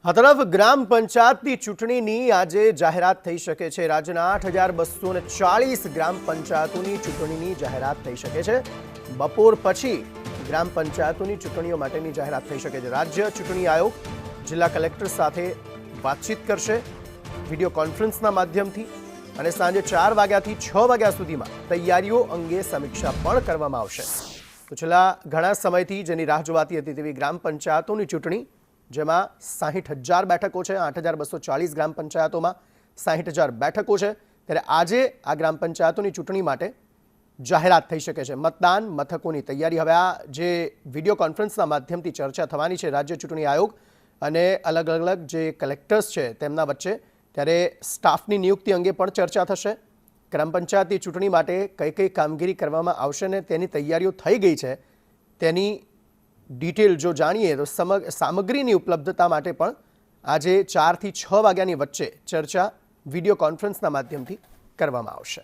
આ તરફ ગ્રામ પંચાયતની ચૂંટણીની આજે જાહેરાત થઈ શકે છે। રાજ્યના 8,240 ગ્રામ પંચાયતોની ચૂંટણીની જાહેરાત થઈ શકે છે। બપોર પછી ગ્રામ પંચાયતોની ચૂંટણીઓ માટેની જાહેરાત થઈ શકે છે। રાજ્ય ચૂંટણી આયોગ જિલ્લા કલેક્ટર સાથે વાતચીત કરશે વિડીયો કોન્ફરન્સના માધ્યમથી અને સાંજે 4 વાગ્યાથી 6 વાગ્યા સુધીમાં તૈયારીઓ અંગે સમીક્ષા પણ કરવામાં આવશે। તો છેલ્લા ઘણા સમયથી જેની રાહ જોવાતી હતી તેવી ગ્રામ પંચાયતોની ચૂંટણી જેમાં 60,000 બેઠકો છે। 8,240 ગ્રામ પંચાયતોમાં 60,000 બેઠકો છે। ત્યારે આજે આ ગ્રામ પંચાયતોની ચૂંટણી માટે જાહેરાત થઈ શકે છે। મતદાન મથકોની તૈયારી હવે આ જે વિડીયો કોન્ફરન્સના માધ્યમથી ચર્ચા થવાની છે રાજ્ય ચૂંટણી આયોગ અને અલગ અલગ જે કલેક્ટર્સ છે તેમના વચ્ચે, ત્યારે સ્ટાફની નિયુક્તિ અંગે પણ ચર્ચા થશે। ગ્રામ પંચાયતની ચૂંટણી માટે કઈ કઈ કામગીરી કરવામાં આવશે ને તેની તૈયારીઓ થઈ ગઈ છે તેની ડિટેલ જો જાણીએ તો સામગ્રીની ઉપલબ્ધતા માટે પણ આજે 4 થી 6 વાગ્યાની વચ્ચે ચર્ચા વિડીયો કોન્ફરન્સના માધ્યમથી કરવામાં આવશે।